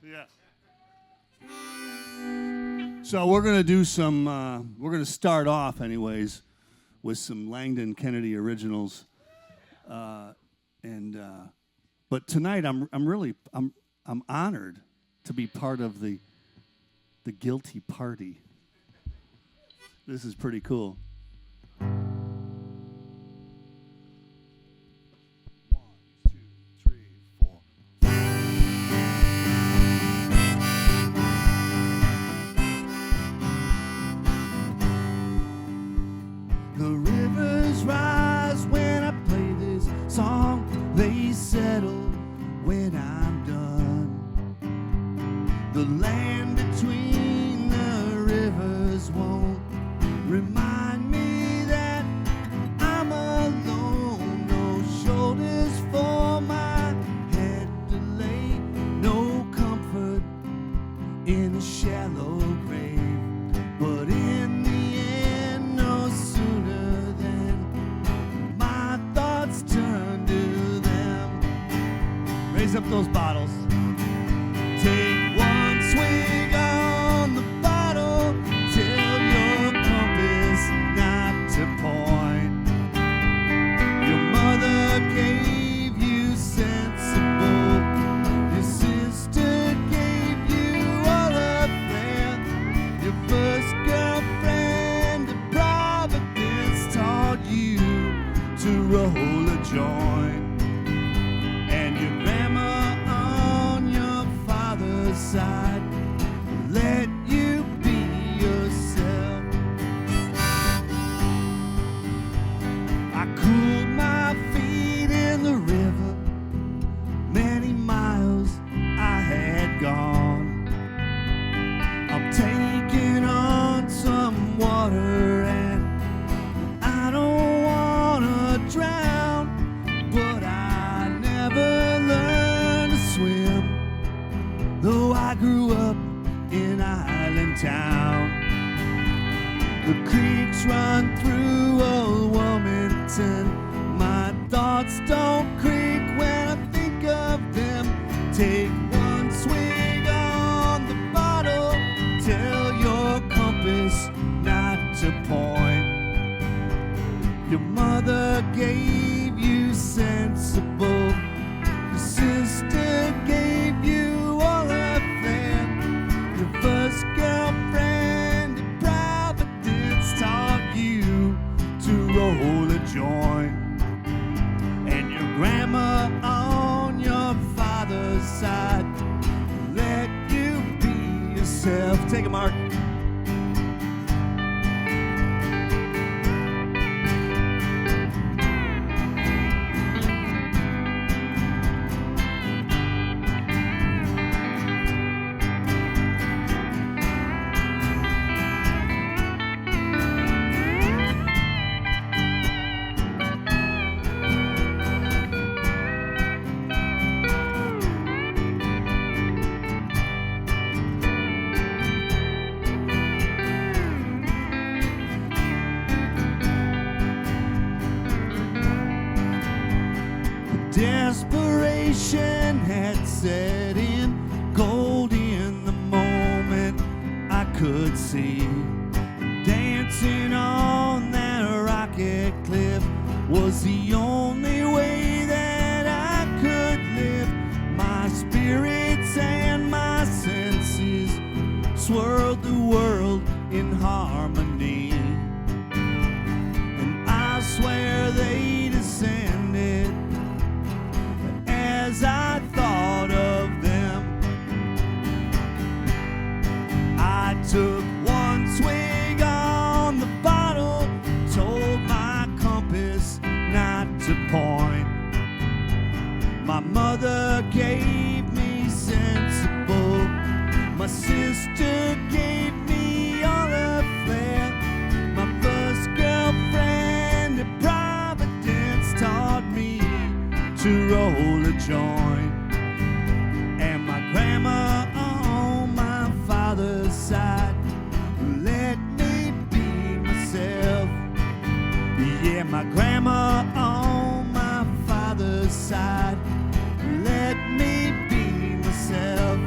Yeah. So we're going to do some, we're going to start off anyways with some Langdon Kennedy originals. But tonight I'm honored to be part of the guilty party. This is pretty cool. They settle when I'm done. The land between the rivers won't remind me that I'm alone. No shoulders for my head to lay, no comfort in a shallow grave. But in the end, no sooner than my thoughts turn to raise up those bottles. Take one swig on the bottle. Tell your compass not to point. Your mother gave you sensible. Your sister gave you all of that. Your first girlfriend of Providence taught you to roll a joint. Side, let you be yourself. I cooled my feet in the river. Many miles I had gone. I'm taking on some water and I don't wanna drown, but I never learned to swim. Though I grew up in Island Town, the creeks run through old Wilmington. My thoughts don't creak when I think of them. Take one swig on the bottle. Tell your compass not to point. Your mother gave you sensible. Your sister gave you first girlfriend in Providence taught you to roll a joint. And your grandma on your father's side let you be yourself. Take it, Mark. Desperation had set in, cold in the moment I could see. Dancing on that rocket cliff was the only way that I could live. My spirits and my senses swirled the world in harmony, and I swear they descended as I thought of them. I took one swig on the bottle, told my compass not to point. My mother gave me sensible. My sister gave me all of flair. My first girlfriend at Providence taught me to roll a joint. And my grandma on my father's side let me be myself. Yeah, my grandma on my father's side let me be myself.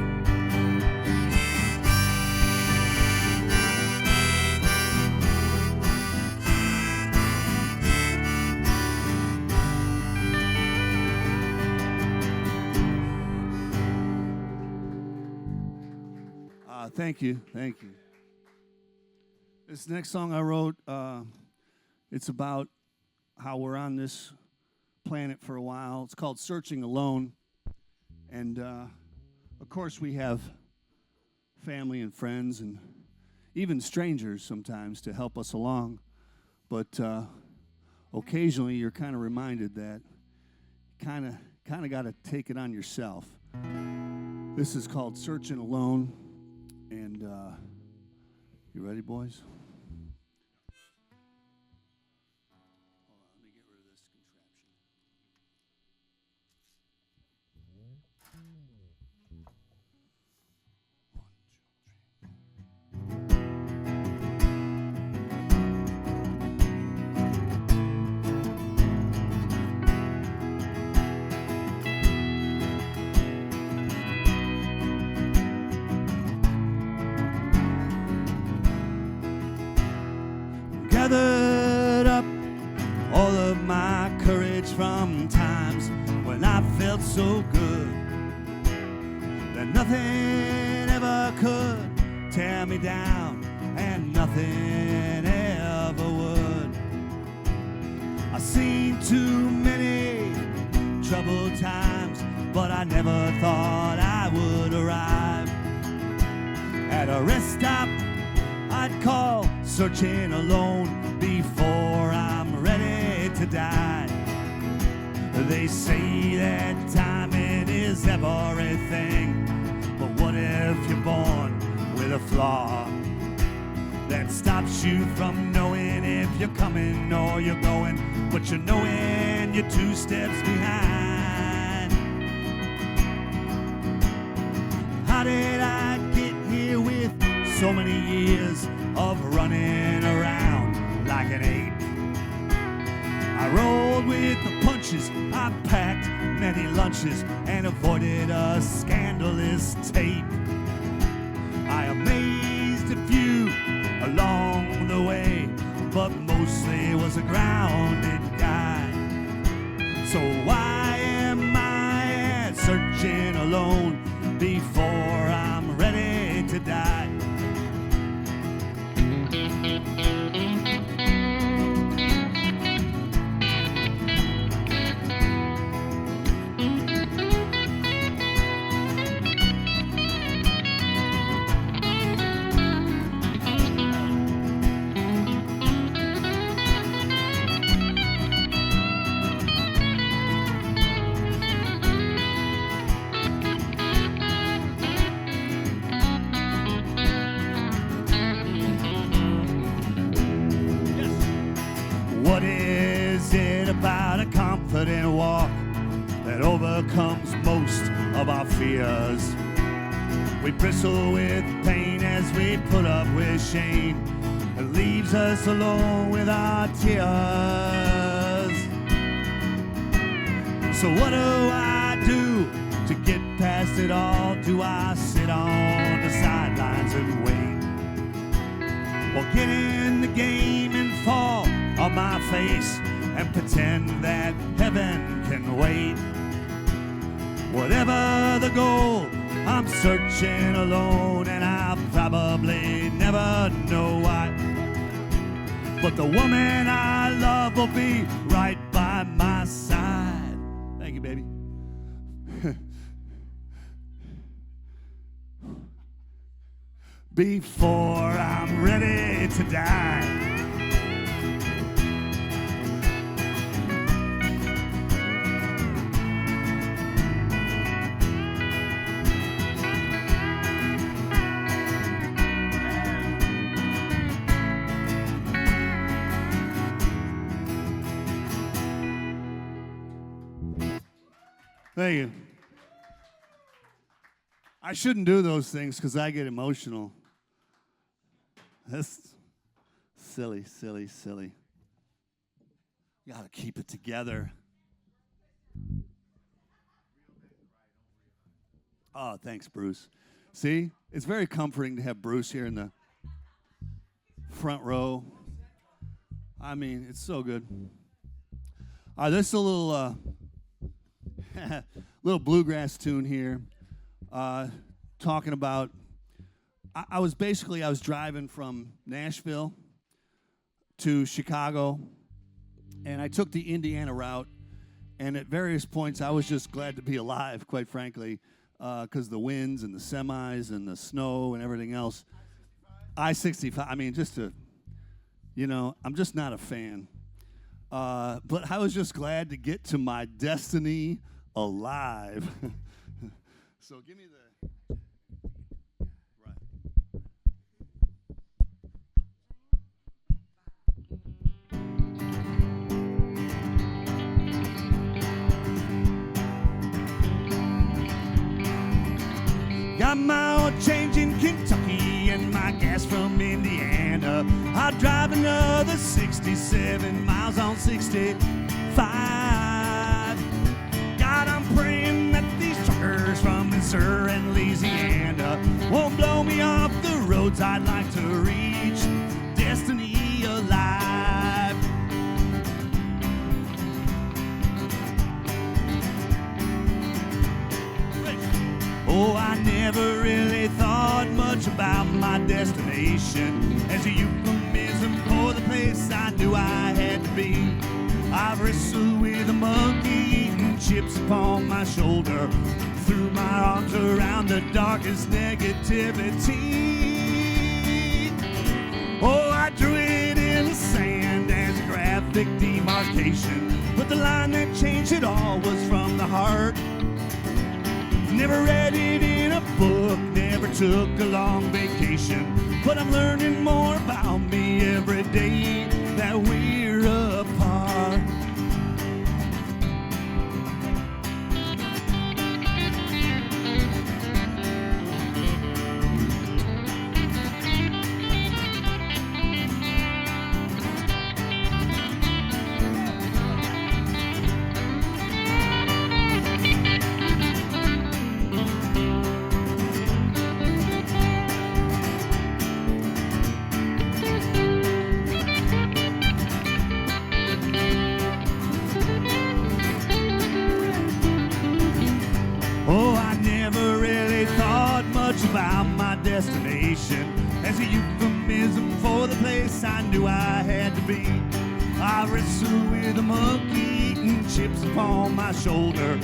Thank you. This next song I wrote, it's about how we're on this planet for a while. It's called Searching Alone. And, of course, we have family and friends and even strangers sometimes to help us along. But occasionally you're kind of reminded that kind of got to take it on yourself. This is called Searching Alone. And you ready, boys? Hold on, let me get rid of this contraption. Gathered up all of my courage from times when I felt so good that nothing ever could tear me down and nothing ever would. I've seen too many troubled times, but I never thought I would arrive at a rest stop I'd call searching alone before I'm ready to die. They say that timing is everything, but what if you're born with a flaw that stops you from knowing if you're coming or you're going, but you're knowing you're 2 steps behind? How did I get here with so many years of running around like an ape? I rolled with the punches, I packed many lunches and avoided a scandalous tape. I amazed a few along the way, but mostly was a grounded guy. So why am I searching alone before I'm ready to die? What is it about a confident walk that overcomes most of our fears? We bristle with pain as we put up with shame. It leaves us alone with our tears. So what do I do to get past it all? Do I sit on the sidelines and wait? Or get in the game and fall on my face and pretend that heaven can wait? Whatever the goal, I'm searching alone, and I'll probably never know why. But the woman I love will be right by my side. Thank you, baby. Before I'm ready to die. Thank you. I shouldn't do those things because I get emotional. That's silly. You got to keep it together. Oh, thanks, Bruce. See, it's very comforting to have Bruce here in the front row. I mean, it's so good. This is a little little bluegrass tune here, talking about I was driving from Nashville to Chicago, and I took the Indiana route. And at various points, I was just glad to be alive, quite frankly, because the winds and the semis and the snow and everything else. I-65, I mean, I'm just not a fan. But I was just glad to get to my destiny alive. So give me the... Right. Got my oil change in Kentucky and my gas from Indiana. I'll drive another 67 miles on 65. God, I'm praying that these truckers from Missouri and Louisiana won't blow me off the roads I'd like to reach. Destiny alive. Oh, I never really thought much about my destination as a euphemism for the place I knew I had to be. I've wrestled with a monkey eating chips upon my shoulder, threw my arms around the darkest negativity. Oh, I drew it in the sand as a graphic demarcation, but the line that changed it all was from the heart. Never read it in a book, never took a long vacation, but I'm learning more about me every day that we're apart. About my destination as a euphemism for the place I knew I had to be. I wrestled with a monkey eating chips upon my shoulder,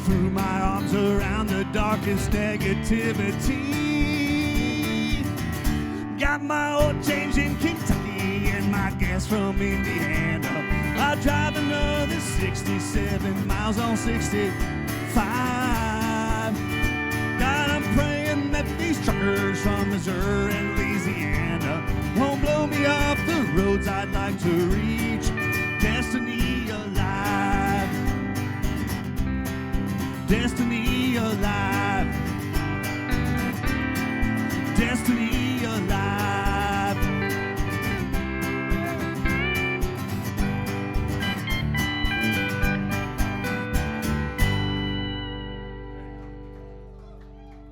threw my arms around the darkest negativity. Got my oil change in Kentucky and my gas from Indiana. I'll drive another 67 miles on 65. That these truckers from Missouri and Louisiana won't blow me off the roads I'd like to reach. Destiny alive. Destiny alive. Destiny alive.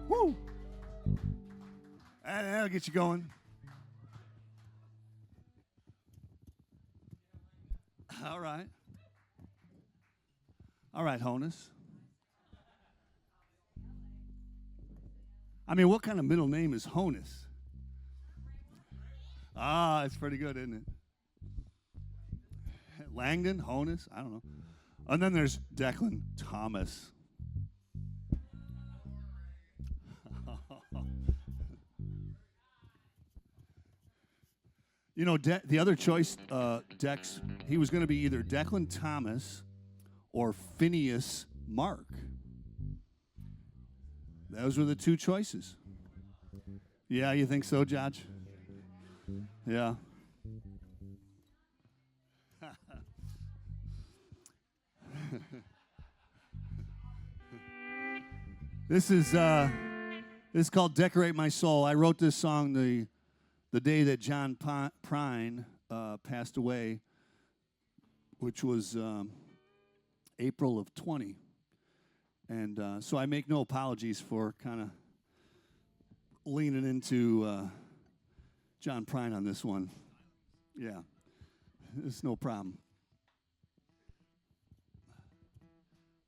Woo! That'll get you going. All right. All right, Honus. I mean, what kind of middle name is Honus? Ah, it's pretty good, isn't it? Langdon, Honus, I don't know. And then there's Declan Thomas. You know, the other choice, Dex, he was going to be either Declan Thomas or Phineas Mark. Those were the two choices. Yeah, you think so, Judge? Yeah. This is called "Decorate My Soul." I wrote this song the day that John Prine passed away, which was April of 20. And so I make no apologies for kind of leaning into John Prine on this one. Yeah, it's no problem.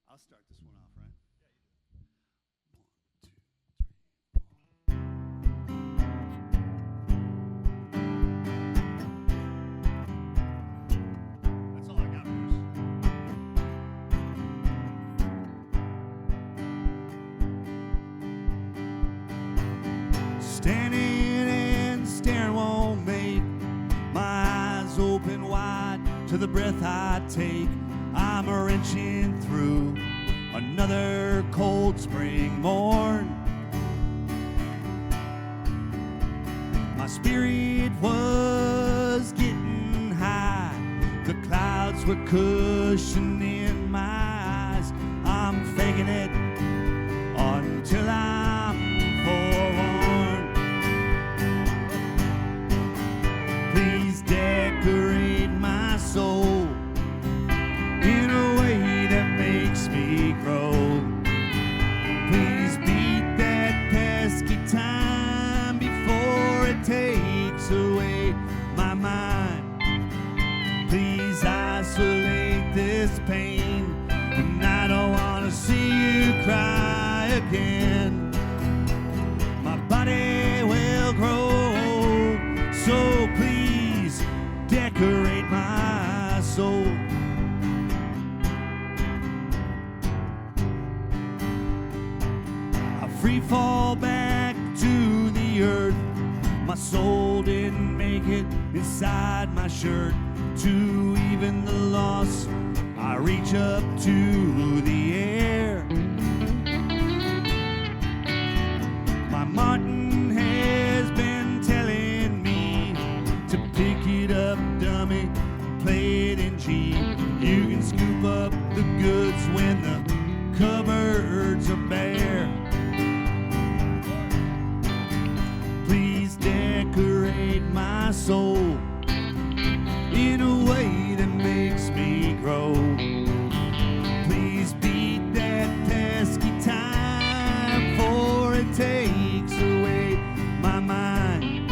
I'll start this one off, right? 1, 2, 3, 4. Standing and staring won't make my eyes open wide to the breath I take. I'm wrenching through another cold spring morn. My spirit was getting high, the clouds were cushioning my eyes. I'm faking it until I'm forewarned. Please decorate my soul in a way that makes me grow. Please beat that pesky time before it takes away my mind. Please isolate this pain, and I don't want to see you cry again. My body will grow, so please decorate my soul. I free fall back to the earth. My soul didn't make it inside my shirt. To even the loss, I reach up to the air. My Martin has been telling me to pick it up, dummy, play it in G. You can scoop up the goods when the cupboards are bare. Please decorate my soul in a way that makes me grow. Please beat that pesky time, for it takes away my mind.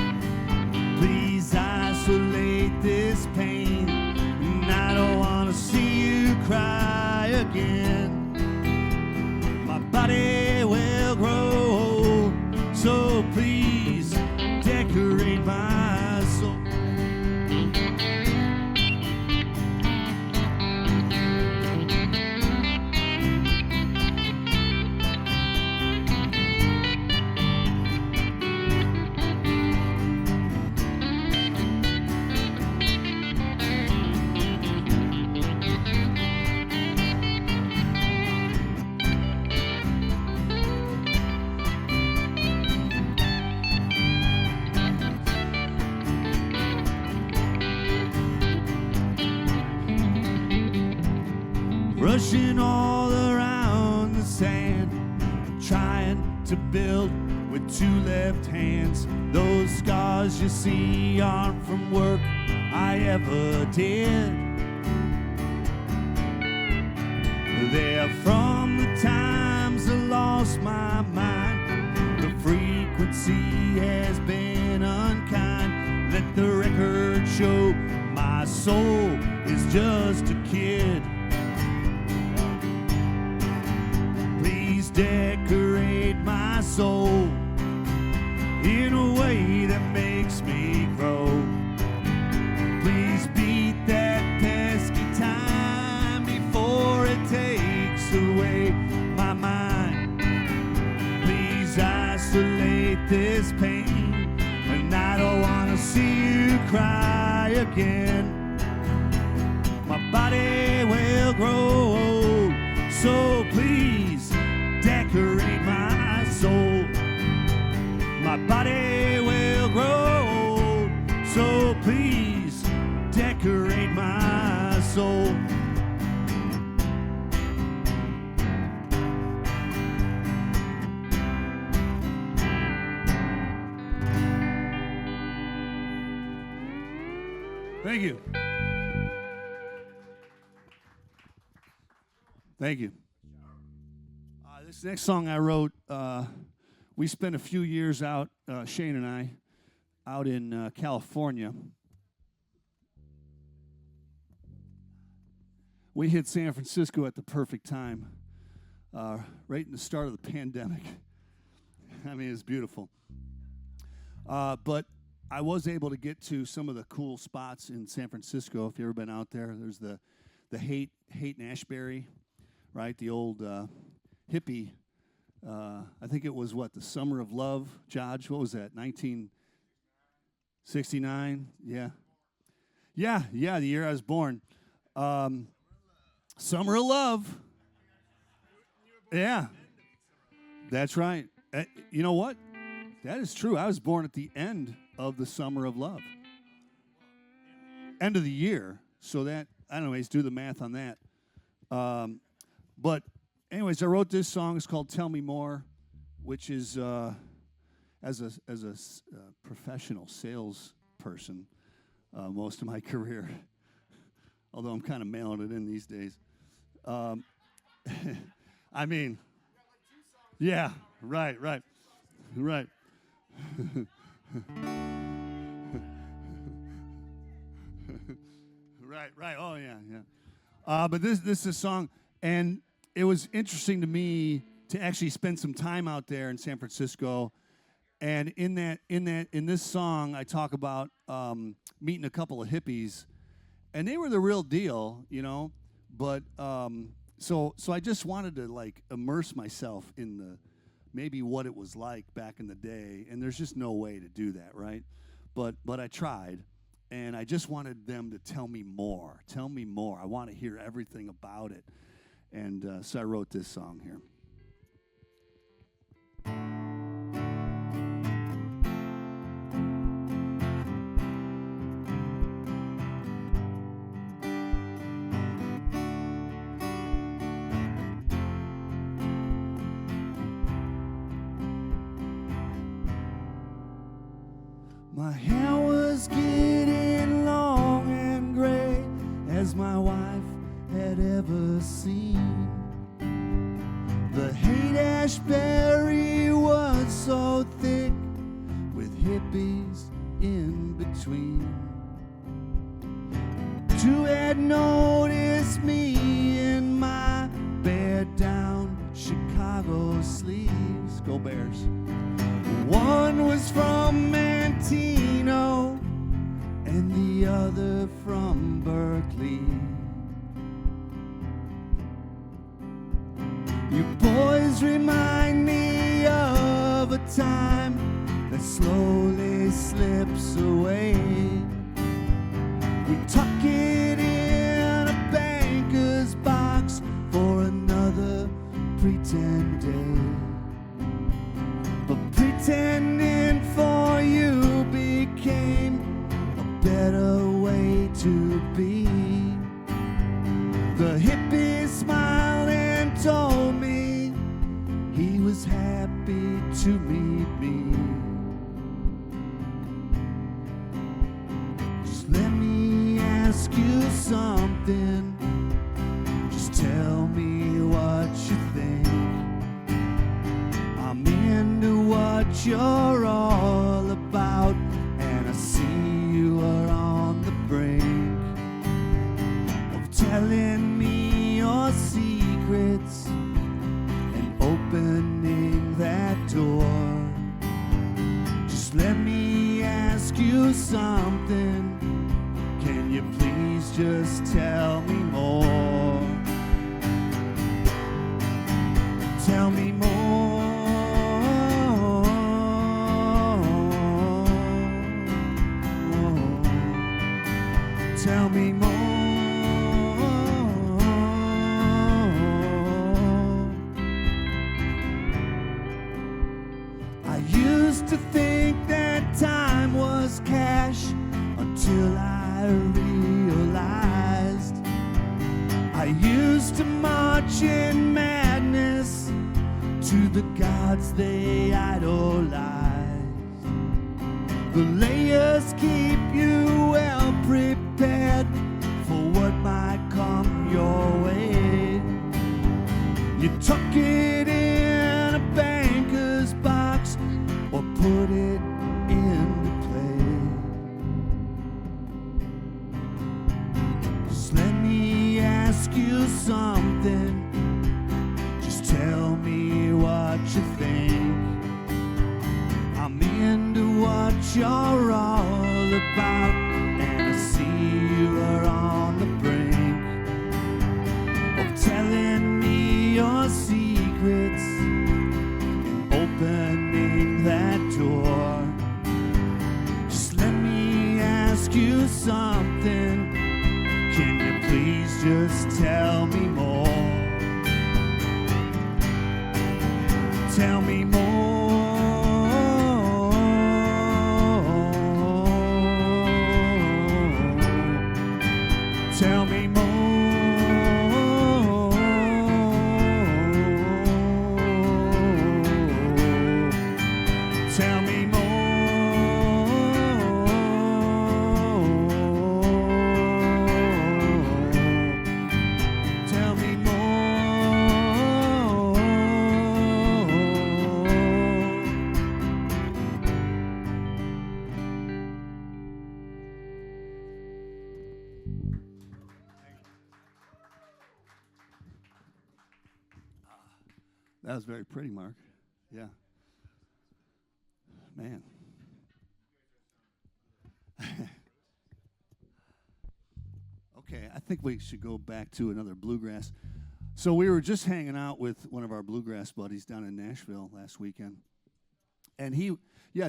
Please isolate this pain, and I don't want to see you cry again. My body will grow, so please decorate my soul. Rushing all around the sand, trying to build with two left hands. Those scars you see aren't from work I ever did. They're from the times I lost my mind. The frequency has been unkind. Let the record show my soul is just a kid. Decorate my soul in a way that makes me grow. Please beat that pesky time before it takes away my mind. Please isolate this pain, and I don't want to see you cry again. My body will grow, so please decorate my soul. My body will grow, so please decorate my soul. Thank you. Thank you. This next song I wrote, we spent a few years out, Shane and I, out in California. We hit San Francisco at the perfect time, right in the start of the pandemic. I mean, it's beautiful. But I was able to get to some of the cool spots in San Francisco. If you've ever been out there, there's the Haight Ashbury, right? The old hippie I think it was, the Summer of Love, Judge? What was that, 1969? Yeah. Yeah, the year I was born. Summer of Love. Yeah, that's right. You know what? That is true. I was born at the end of the Summer of Love. End of the year. So that, anyways, do the math on that. But anyways, I wrote this song. It's called Tell Me More, which is, as a professional salesperson, most of my career, although I'm kind of mailing it in these days. I mean, yeah, right. Right. Oh, yeah. But this is a song, and it was interesting to me to actually spend some time out there in San Francisco. And in this song, I talk about meeting a couple of hippies, and they were the real deal, you know. But so I just wanted to like immerse myself in maybe what it was like back in the day, and there's just no way to do that, right? But I tried, and I just wanted them to tell me more. Tell me more. I want to hear everything about it, and so I wrote this song here. My hair was getting long and gray as my wife had ever seen. The Haight-Ashbury was so thick with hippies in between. Two had noticed me in my bear-down Chicago sleeves. Go Bears. One was from Mantino and the other from Berkeley. You boys remind me of a time that slowly slips away. We tuck it in a banker's box for another pretend day. But pretending for you became a better way to be. The hippie smiled and told me he was happy to meet me. Just let me ask you something. Just tell me what you think. I'm into what you're all about, and I see you are on the brink of telling me your secrets and opening that door. Just let me ask you something. Can you please just tell me more? Tell me more. Tell me more. I used to think that time was cash until I realized I used to march in madness to the gods they idolized. The layers keep you well prepared for what might come your way. You tuck it in a banker's box or put it into play. Just let me ask you something. Just tell me what you think. I'm into what you're all about, and I see you are on the brink of telling me your secrets something. Can you please just tell me more? Tell me more. Tell me more. Tell me more. Tell me more. That was very pretty, Mark. Yeah. Man. Okay, I think we should go back to another bluegrass. So we were just hanging out with one of our bluegrass buddies down in Nashville last weekend. And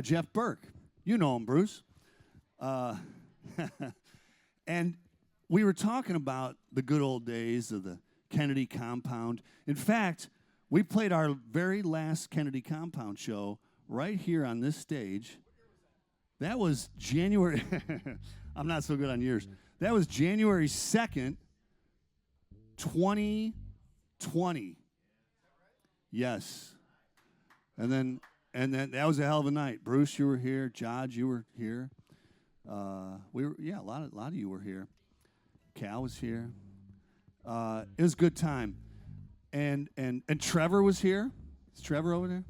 Jeff Burke. You know him, Bruce. And we were talking about the good old days of the Kennedy compound. In fact, we played our very last Kennedy compound show right here on this stage. That was January. I'm not so good on years. That was January 2nd, 2020. Yes. And then that was a hell of a night. Bruce, you were here. Jodge, you were here. A lot of you were here. Cal was here. It was a good time. And Trevor was here. Is Trevor over there?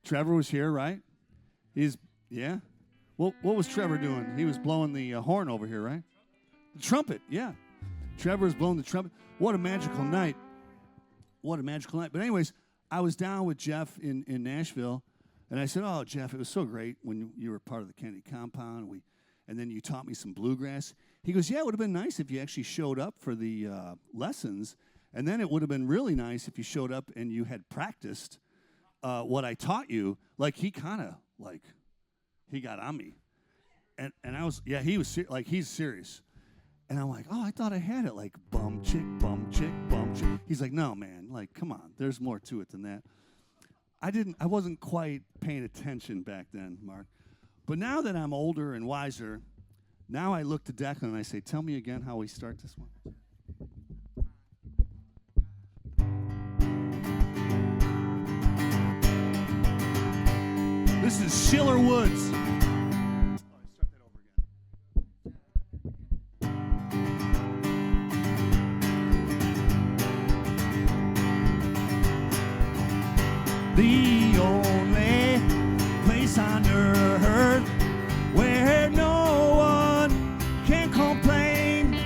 Trevor was here, right? Yeah. What was Trevor doing? He was blowing the horn over here, right? The trumpet, yeah. Trevor was blowing the trumpet. What a magical night. What a magical night. But anyways, I was down with Jeff in Nashville, and I said, oh, Jeff, it was so great when you were part of the Kennedy compound, and then you taught me some bluegrass. He goes, yeah, it would have been nice if you actually showed up for the lessons, and then it would have been really nice if you showed up and you had practiced what I taught you. Like, he kind of, he got on me. And I was, yeah, he was, he's serious. And I'm like, oh, I thought I had it, like, bum, chick, bum, chick, bum, chick. He's like, no, man, come on, there's more to it than that. I wasn't quite paying attention back then, Mark. But now that I'm older and wiser, now I look to Declan and I say, tell me again how we start this one. This is Schiller Woods. The only place on earth where no one can complain,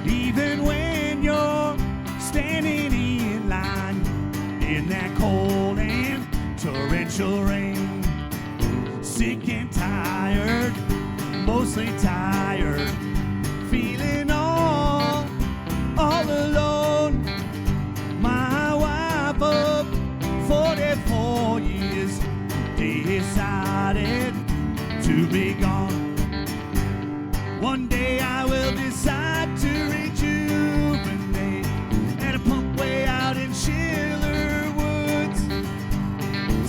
even when you're standing in line in that cold and torrential rain. Sick and tired, mostly tired, feeling all alone. My wife of 44 years decided to be gone. One day I will decide to rejuvenate at a pump way out in Schiller Woods,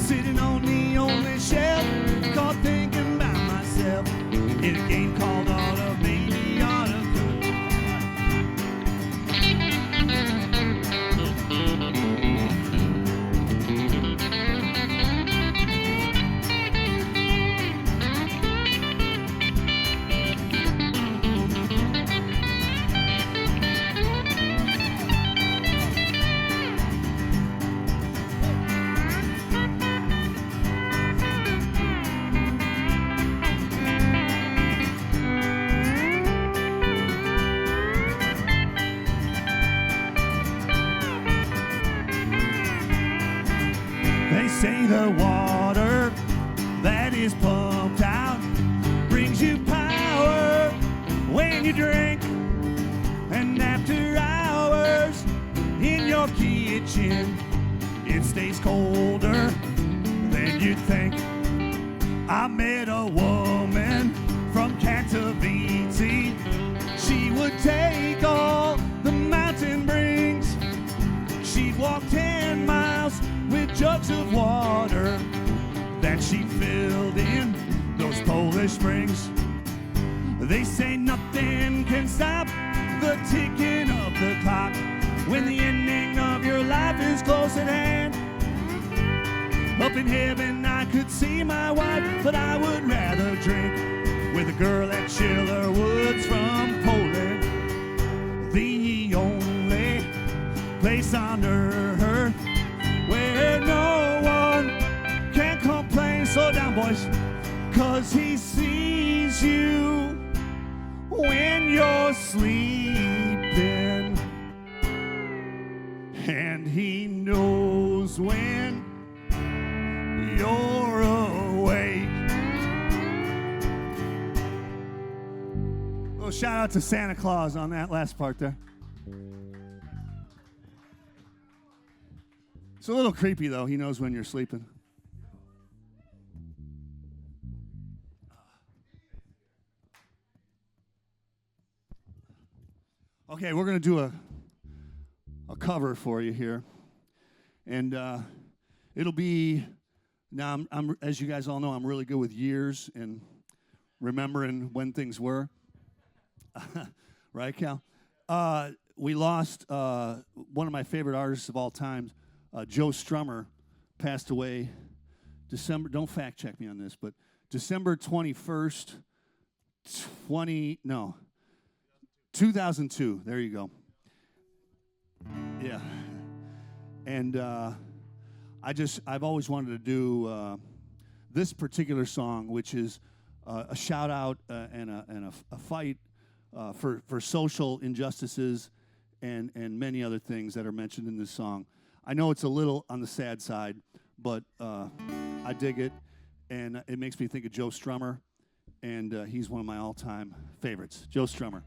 sitting on the only shelf, caught thinking about myself in a game called Auto Baby Auto Good. They say the water that is pumped out brings you power when you drink, and after hours in your kitchen it stays colder than you'd think. I met a woman from Cantaviti. She would take all the mountain brings. She'd walk 10 miles with jugs of water that she filled in those Polish springs. They say nothing can stop the ticking of the clock when the ending of your life is close at hand. Up in heaven I could see my wife, but I would rather drink with a girl at Schiller Woods from Poland. The only place on earth where no one can complain. Slow down, boys. 'Cause he sees you when you're sleeping, and he knows when you're awake. Little shout out to Santa Claus on that last part there. It's a little creepy though. He knows when you're sleeping. Okay, we're going to do a cover for you here. And it'll be, now I'm as you guys all know, I'm really good with years and remembering when things were. Right, Cal? We lost one of my favorite artists of all time, Joe Strummer, passed away December, don't fact check me on this, but December 21st, 2002. There you go. Yeah. And I've always wanted to do this particular song, which is a shout out and a fight for social injustices and many other things that are mentioned in this song. I know it's a little on the sad side, but I dig it, and it makes me think of Joe Strummer, and he's one of my all-time favorites. Joe Strummer.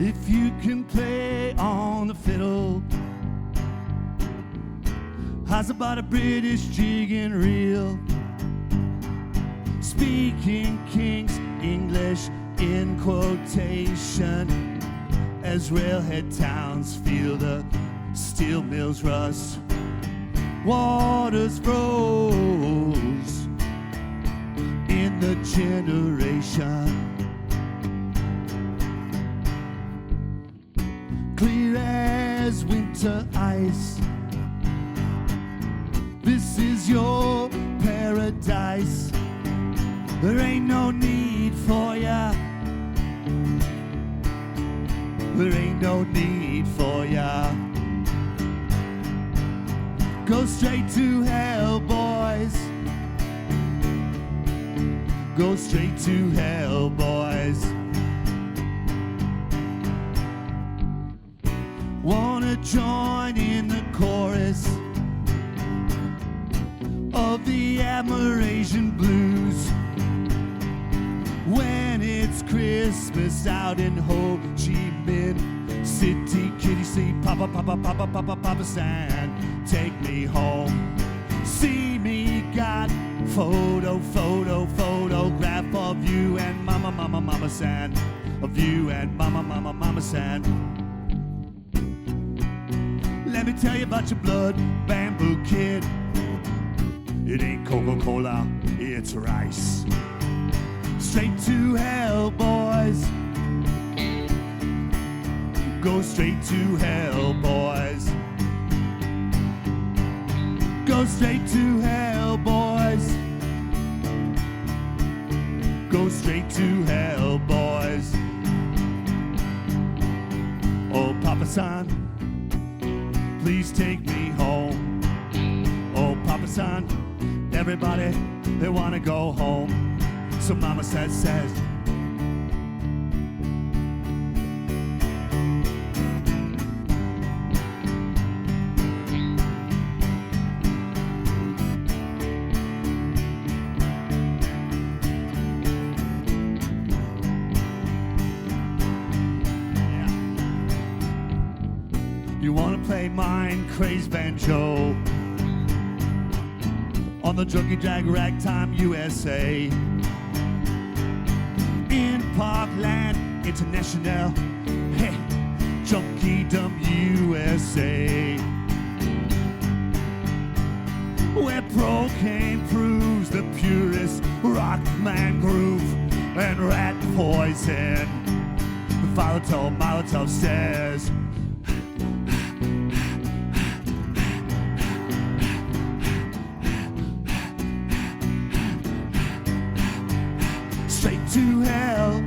If you can play on the fiddle, how's about a British jig and reel? Speaking King's English in quotation, as railhead towns feel the steel mills rust. Waters froze in the generation, clear as winter ice. This is your paradise. There ain't no need for ya. There ain't no need for ya. Go straight to hell, boys. Go straight to hell, boys. Wanna join in the chorus of the admiration blues when it's Christmas out in Ho Chi Minh City. Kitty see Papa, Papa, Papa, Papa, Papa San, take me home. See me got photograph of you and Mama, Mama, Mama San, of you and Mama, Mama, Mama San. Let me tell you about your blood bamboo kid. It ain't Coca-Cola, it's rice. Straight to hell, boys. Go straight to hell, boys. Go straight to hell, boys. go straight to hell, boys. Oh, Papa San, please take me home. Oh, Papa San, everybody, they want to go home. So Mama says, you want to play Mind Crazed Banjo on the Junkie Jag Ragtime USA in Parkland International, hey, Junkiedom USA, where Procane proves the purest rockman groove and rat poison. The volatile Molotov says, straight to hell.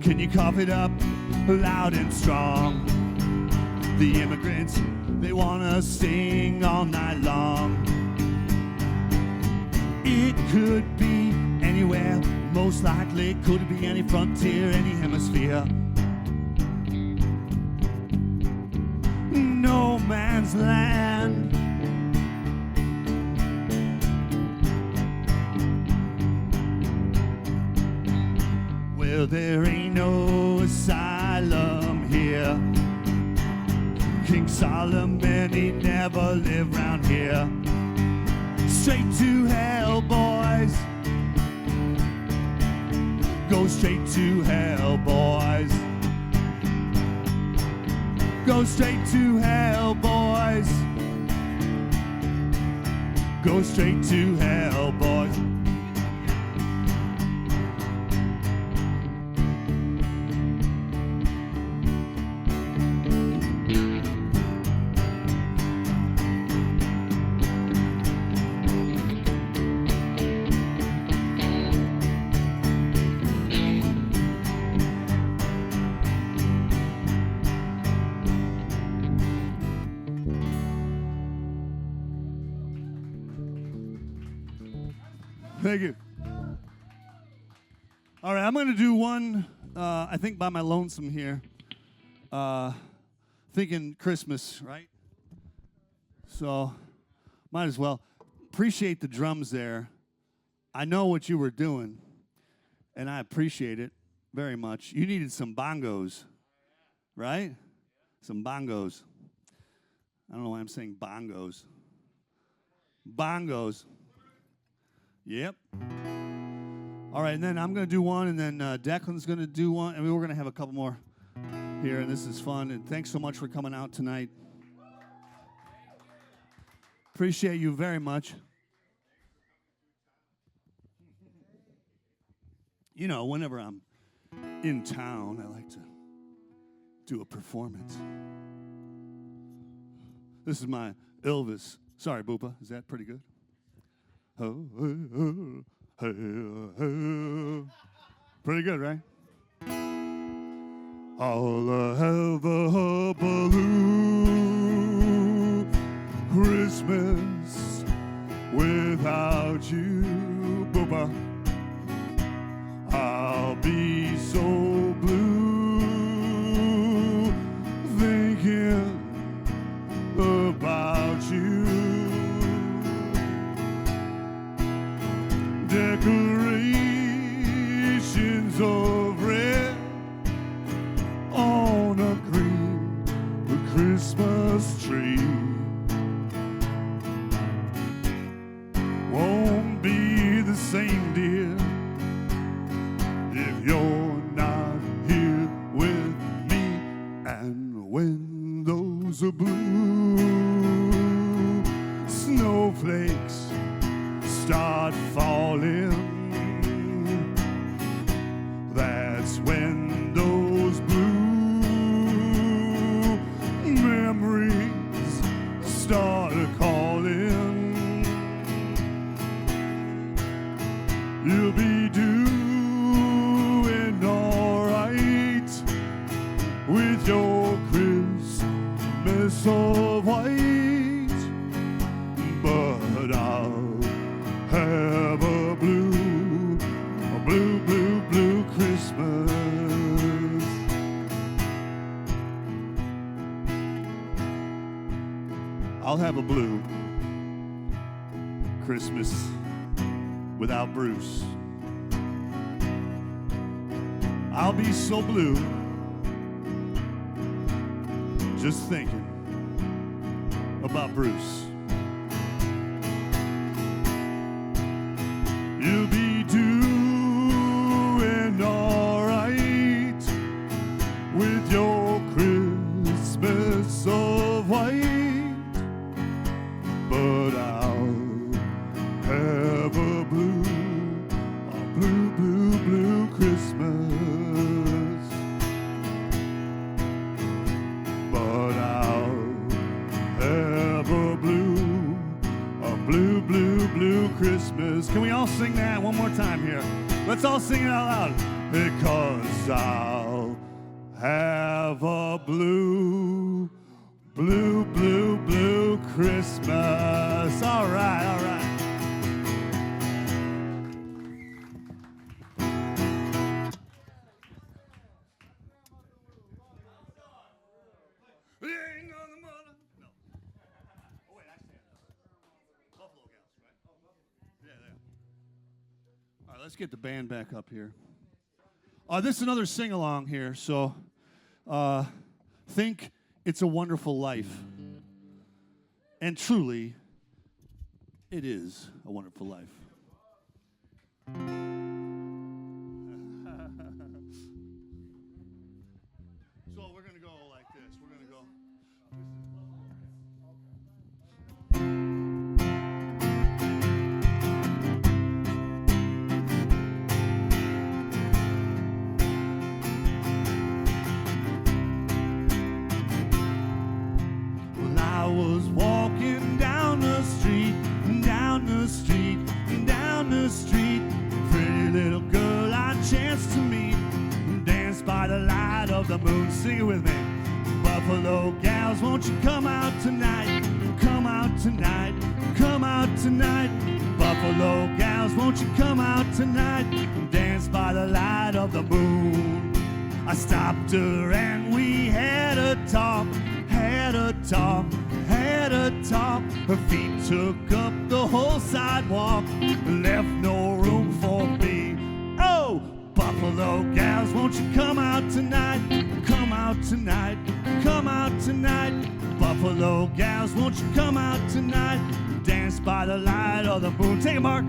Can you cough it up loud and strong? The immigrants, they wanna sing all night long. It could be anywhere, most likely could be any frontier, any hemisphere. No man's land. Well, there ain't no asylum here. King Solomon, he never lived round here. Straight to hell, boys. Go straight to hell, boys. Go straight to hell, boys. Go straight to hell, boys. Thank you. All right, I'm going to do one, I think, by my lonesome here. Thinking Christmas, right? So, might as well. Appreciate the drums there. I know what you were doing, and I appreciate it very much. You needed some bongos, right? Some bongos. I don't know why I'm saying bongos. Bongos. Yep. All right, and then I'm going to do one, and then Declan's going to do one, and we're going to have a couple more here, and this is fun. And thanks so much for coming out tonight. Appreciate you very much. You know, whenever I'm in town, I like to do a performance. This is my Elvis. Sorry, Boopa. Is that pretty good? Oh, oh, oh, oh, oh. Pretty good, right? I'll have a blue Christmas without you, Booba. I'll be so blue thinking about you. Decorations of red on a green Christmas tree won't be the same, dear, if you're blue, blue, blue Christmas. I'll have a blue Christmas without Bruce. I'll be so blue just thinking about Bruce. You'll be doing all right with your Christmas of white, but I'll have a blue, blue, blue Christmas. But I'll have a blue, blue Christmas. Can we all sing that one more time here? Let's all sing it out loud. Because I'll have a blue, blue, blue, blue Christmas. All right, all right. Let's get the band back up here. This is another sing-along here, so think It's a Wonderful Life. And truly, it is a wonderful life. So we're going to go like this. We're going to go... I was walking down the street, down the street, down the street. Pretty little girl I chanced to meet, danced by the light of the moon. Sing it with me. Buffalo gals, won't you come out tonight? Come out tonight, come out tonight. Buffalo gals, won't you come out tonight? Dance by the light of the moon. I stopped her and we had a talk, had a talk, had a talk. Her feet took up the whole sidewalk, left no room for me. Oh, Buffalo gals, won't you come out tonight? Come out tonight, come out tonight. Buffalo gals, won't you come out tonight? Dance by the light of the moon. Take it, Mark.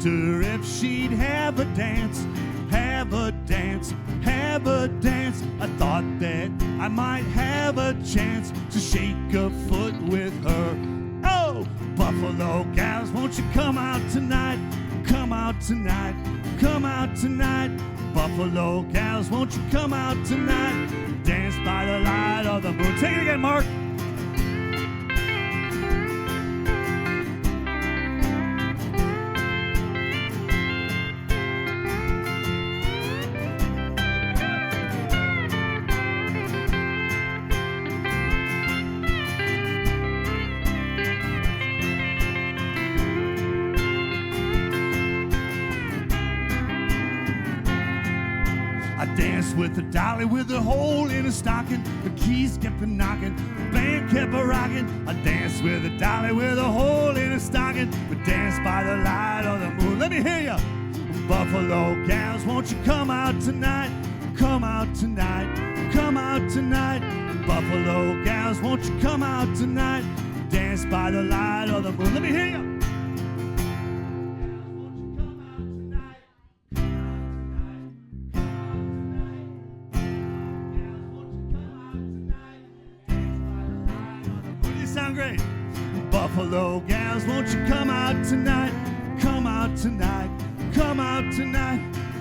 Her if she'd have a dance, have a dance, have a dance. I thought that I might have a chance to shake a foot with her. Oh, Buffalo gals, won't you come out tonight? Come out tonight, come out tonight. Buffalo gals, won't you come out tonight? Dance by the light of the moon. Take it again, Mark. With a dolly with a hole in a stocking, the keys kept a knocking, the band kept a rocking. I danced with a dolly with a hole in a stocking, but danced by the light of the moon. Let me hear ya. Buffalo gals, won't you come out tonight? Come out tonight, come out tonight. Buffalo gals, won't you come out tonight? Dance by the light of the moon. Let me hear ya. Great. Buffalo gals, won't you come out tonight? Come out tonight, come out tonight.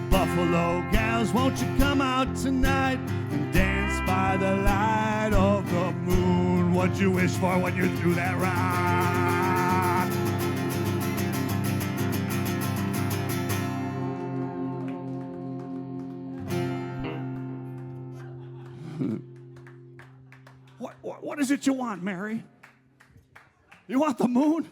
Buffalo gals, won't you come out tonight and dance by by the light of the moon. What'd you wish for when you threw that rock? What is it you want, Mary? You want the moon?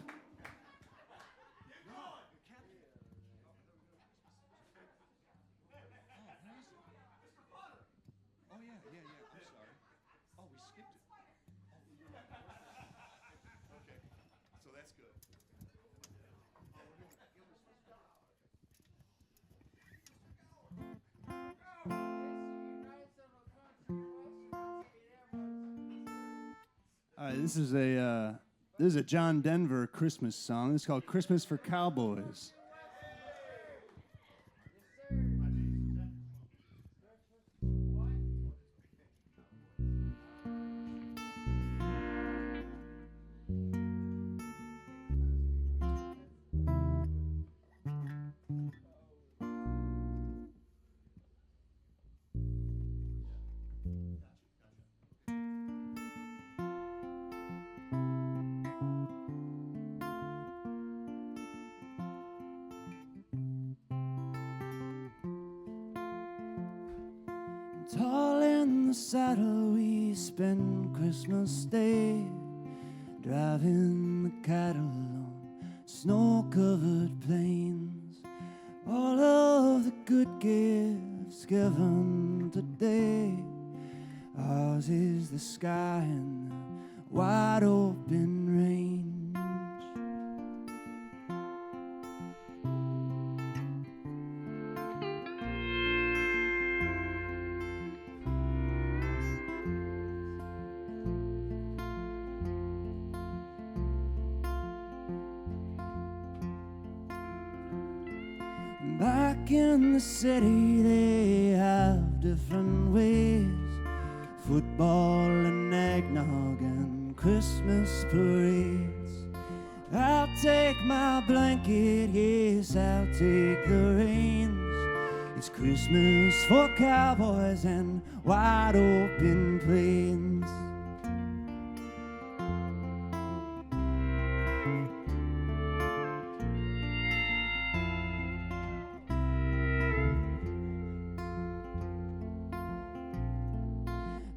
All right, this is a John Denver Christmas song. It's called "Christmas for Cowboys." Tall in the saddle, we spend Christmas Day, driving the cattle on snow-covered plains. All of the good gifts given today, ours is the sky and the wide open range. Back in the city, they have different ways: football and eggnog and Christmas parades. I'll take my blanket, yes, I'll take the reins. It's Christmas for cowboys and wide open plains.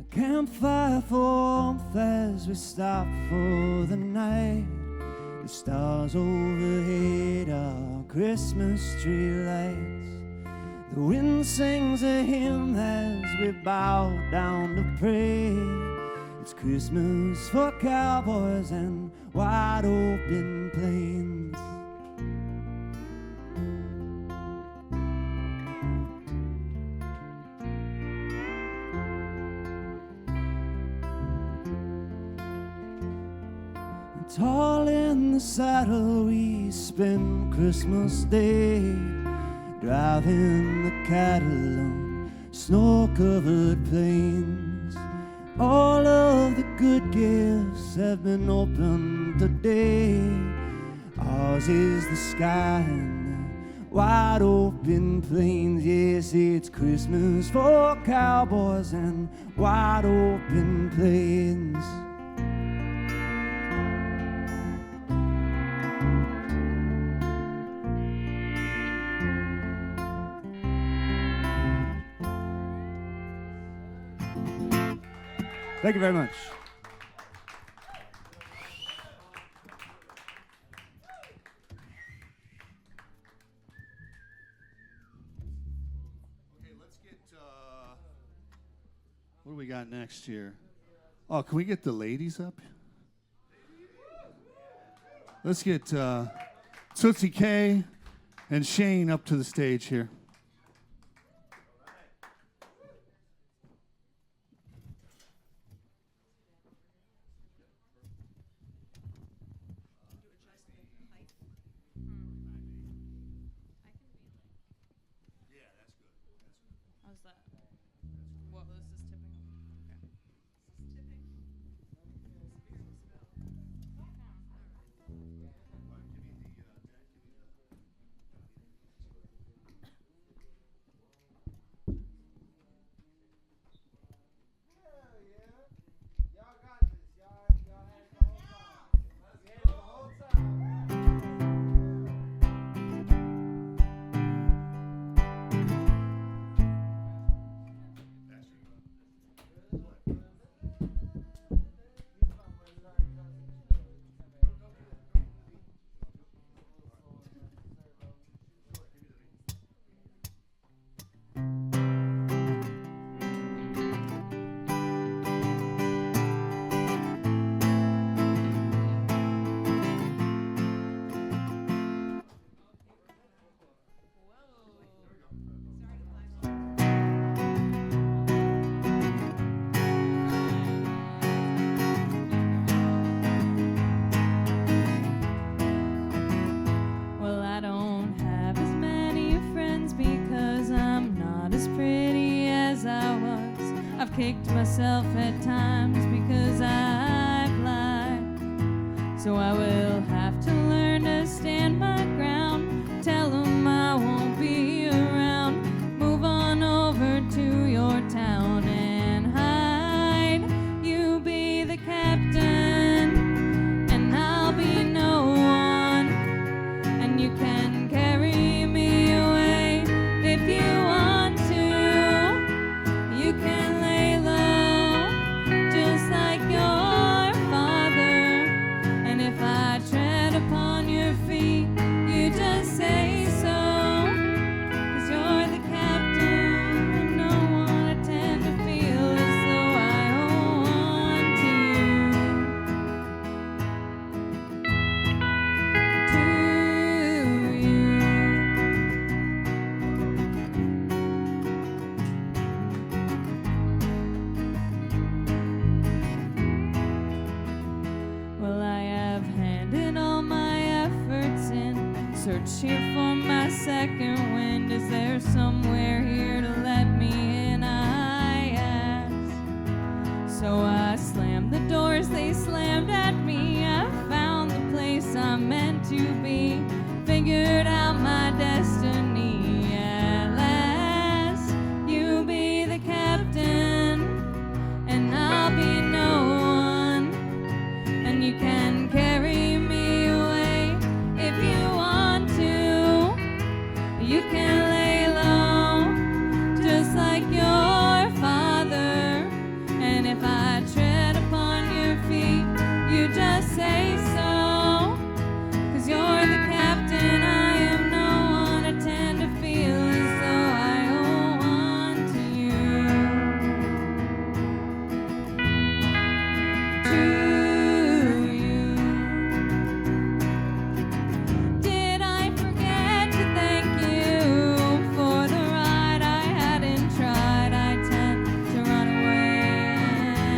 Campfire for warmth as we stop for the night. The stars overhead are Christmas tree lights. The wind sings a hymn as we bow down to pray. It's Christmas for cowboys and wide open plains. Tall in the saddle, we spend Christmas Day, driving the cattle on snow-covered plains. All of the good gifts have been opened today. Ours is the sky and the wide open plains. Yes, it's Christmas for cowboys and wide open plains. Thank you very much. Okay, let's get, what do we got next here? Oh, can we get the ladies up? Let's get Tootsie K and Shane up to the stage here. kicked myself at times because I've lied. So I will have to learn to stand my ground. Tell 'em I won't be around. Move on over to your town and hide. You be the captain, and I'll be no one. And you can carry me away if you want to. You can lay low, just like your father. And if I tread upon your feet, you just say so. 'Cause you're the captain, and no one I tend to feel as though I owe on to you. To you. Well, I have handed all my efforts in, searched here for my second wind. Is there somewhere here to let me in? I asked. So I slammed the doors, they slammed at me. I found the place I'm meant to be, figured out my destiny at last. You be the captain, and I'll be no one. And you can carry me away if you want to. You can lay low, just like your father. And if I tread upon your feet, you just say so. 'Cause you're the captain, I am no one. I tend to feel as though I owe on to you. To you. Did I forget to thank you for the ride? I hadn't tried. I tend to run away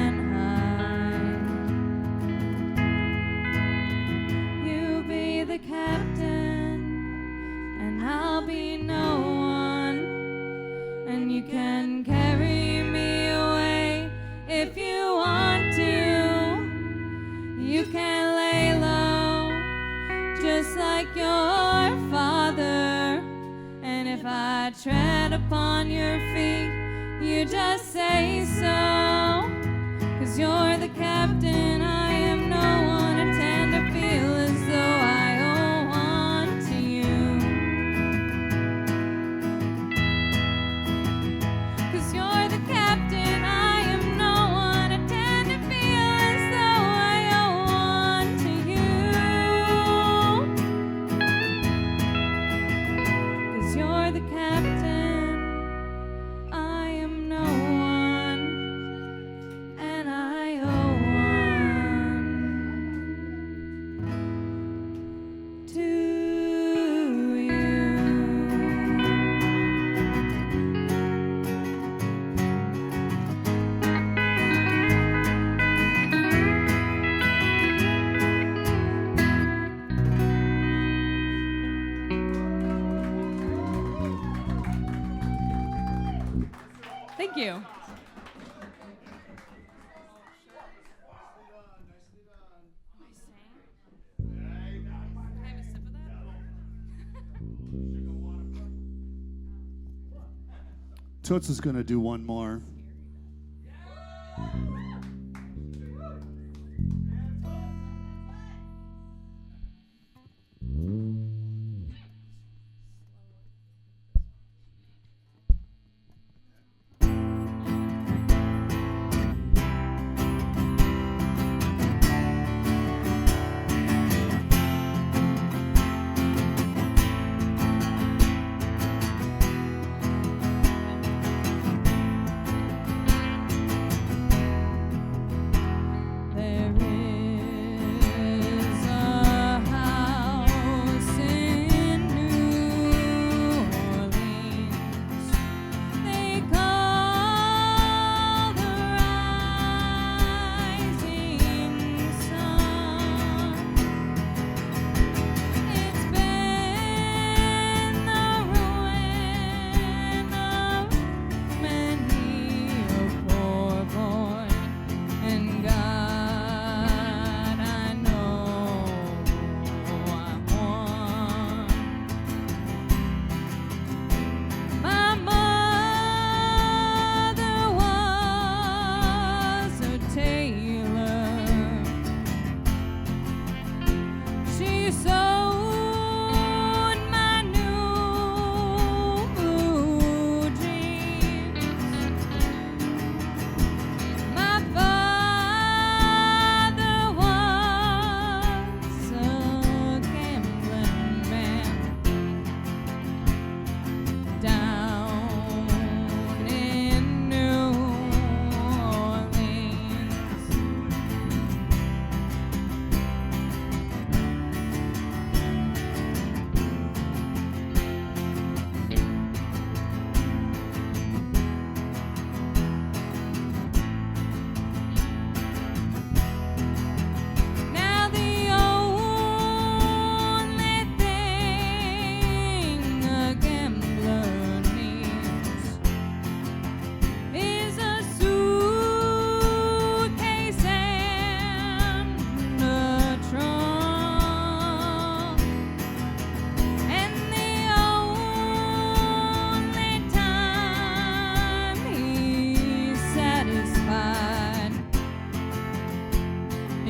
and hide. You be the captain, and I'll be no one. And you can carry me away if you want to. You can lay low, just like your father. And if I tread upon your feet, you just say so. 'Cause you're the captain, I am no one. I tend to feel as though I owe on to you. 'Cause you're the captain, I am no one. I tend to feel as though I owe on to you. 'Cause you're the captain, I am no one, and I owe one to you. Thank you. Toots is going to do one more.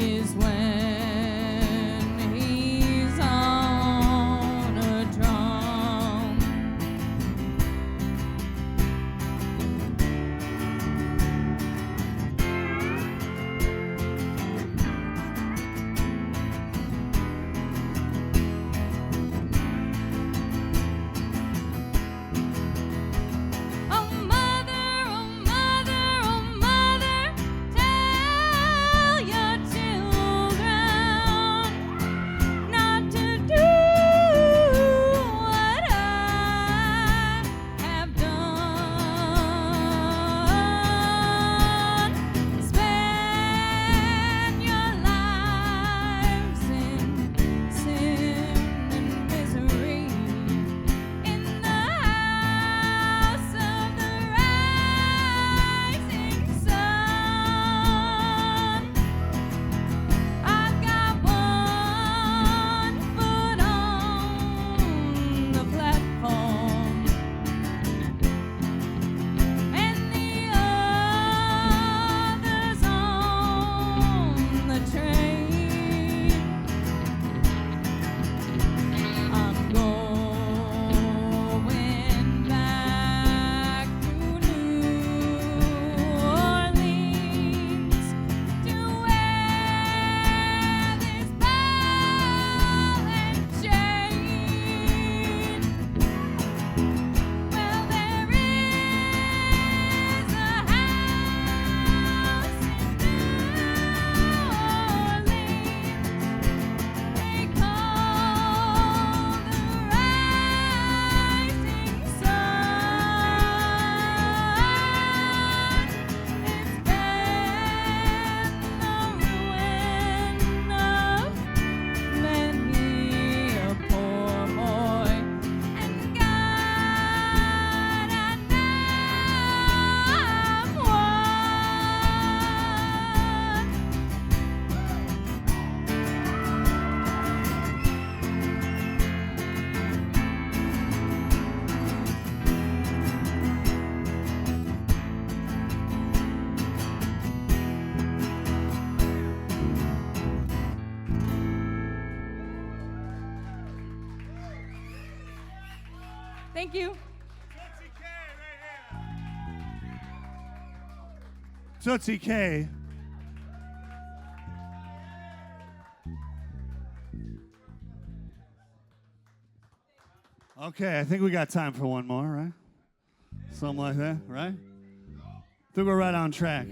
is when he's on a drum. Oh mother, oh mother, oh mother, tell your children not to do what I have done. Spend your lives in sin and misery in the house of the rising sun. I've got one foot on the platform and the other's on the train. I'm going back to New Orleans to wear this ball and chain. Well, there is a house in New Orleans they call the Rising Sun. It's been the ruin of many a poor boy and God, I know Thank you. Tootsie K. Okay, I think we got time for one more, right? Something like that, right? I think we're right on track.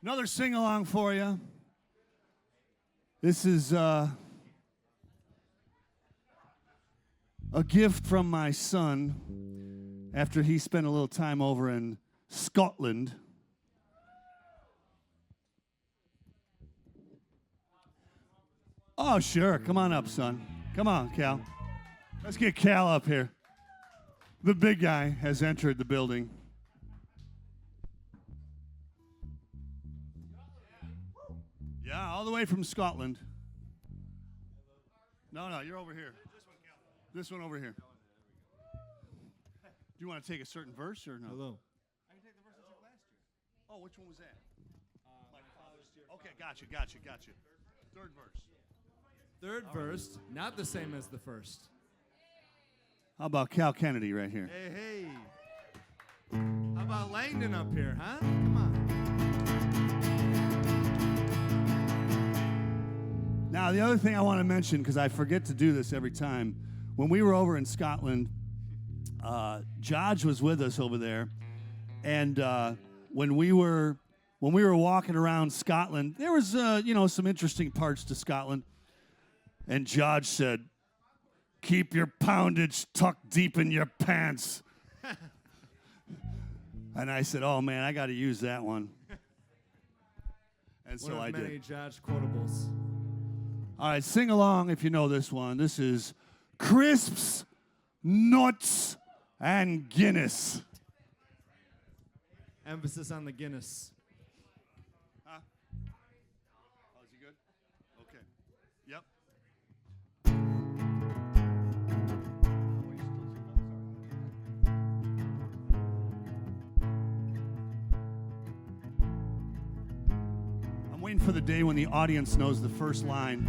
Another sing-along for you. This is a gift from my son after he spent a little time over in Scotland. Oh, sure. Come on up, son. Come on, Cal. Let's get Cal up here. The big guy has entered the building. Yeah, all the way from Scotland. No, you're over here. This one over here. Do you want to take a certain verse or no? Hello. I can take the verse I took last year. Oh, which one was that? Okay, gotcha. Third verse. Third verse, not the same as the first. How about Cal Kennedy right here? Hey. How about Langdon up here, huh? Come on. Now, the other thing I want to mention, because I forget to do this every time, when we were over in Scotland, Jodge was with us over there, and when we were walking around Scotland, there was some interesting parts to Scotland, and Jodge said, "Keep your poundage tucked deep in your pants." And I said, "Oh man, I got to use that one." And so I did. Many Jodge quotables. All right, sing along if you know this one. This is Crisps, Nuts, and Guinness. Emphasis on the Guinness. Huh? Oh, is he good? Okay. Yep. Waiting for the day when the audience knows the first line.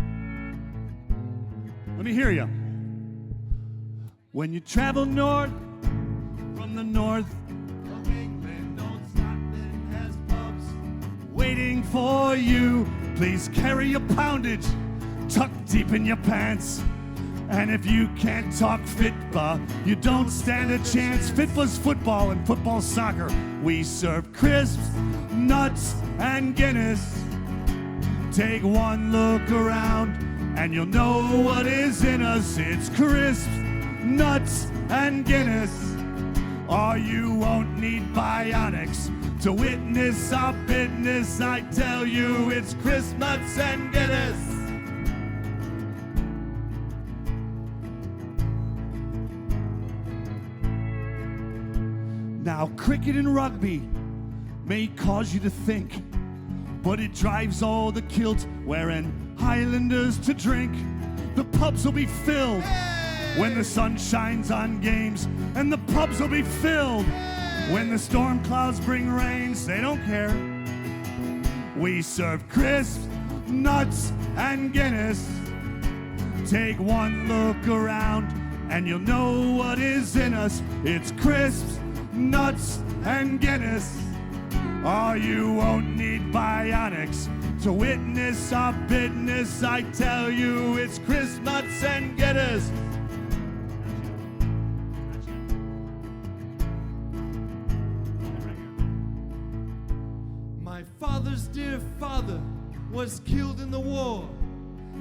Let me hear you. When you travel north, from the north of England, Old Scotland has pubs waiting for you. Please carry your poundage tucked deep in your pants. And if you can't talk Fitba, you don't stand a chance. Fitba's football and football soccer. We serve crisps, nuts, and Guinness. Take one look around and you'll know what is in us. It's crisps, nuts, and Guinness. Or you won't need bionics to witness our business. I tell you, it's crisps, nuts, and Guinness. Now, cricket and rugby may cause you to think, but it drives all the kilt-wearing Highlanders to drink. The pubs will be filled when the sun shines on games, and the pubs will be filled when the storm clouds bring rains. They don't care. We serve crisps, nuts, and Guinness. Take one look around and you'll know what is in us. It's crisps, nuts, and Guinness. Or you won't need bionics to witness our business. I tell you, it's crisps, nuts, and Guinness. My father's dear father was killed in the war,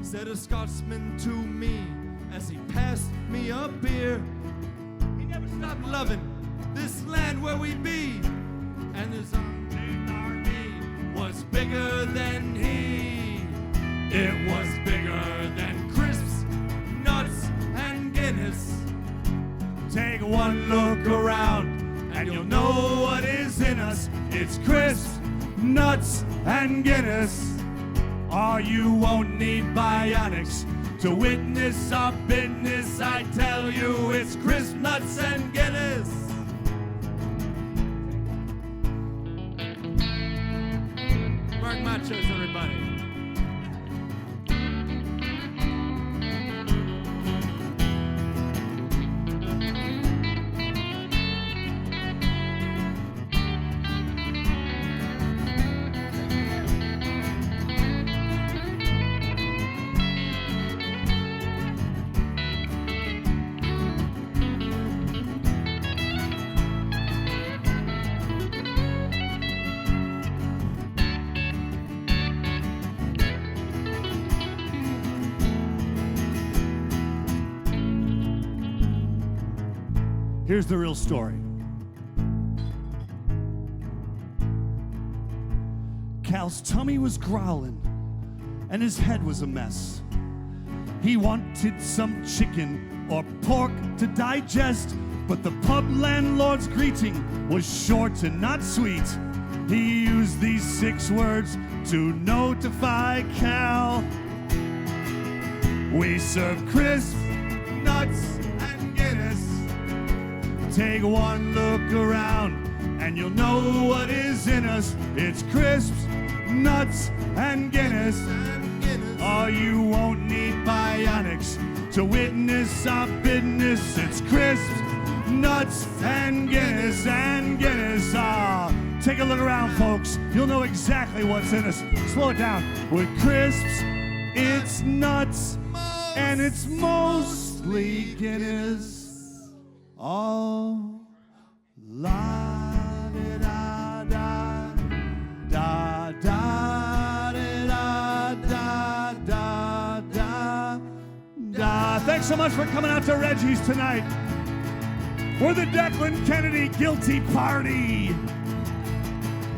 said a Scotsman to me as he passed me a beer. He never stopped loving this land where we be, and his army was bigger than he. It was bigger than crisps, nuts, and Guinness. Take one look around and you'll know what is in us. It's crisps, nuts, and Guinness. Or you won't need bionics to witness our business. I tell you, it's crisps, nuts, and Guinness. Mark Machos, everybody. Here's the real story. Cal's tummy was growling and his head was a mess. He wanted some chicken or pork to digest, but the pub landlord's greeting was short and not sweet. He used these 6 words to notify Cal. We serve crisps, nuts, and Guinness. Take one look around and you'll know what is in us. It's crisps, nuts, and Guinness. Or you won't need bionics to witness our business. It's crisps, nuts, and Guinness, and Guinness. Take a look around, folks. You'll know exactly what's in us. Slow it down. With crisps, it's nuts, and it's mostly Guinness. Oh, la da da da da da da da da da. Thanks so much for coming out to Reggies tonight. We're the Langdon Kennedy Guilty Party.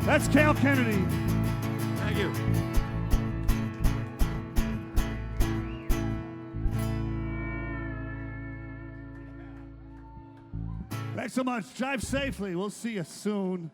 That's Cal Kennedy. Thank you. Thanks so much. Drive safely. We'll see you soon.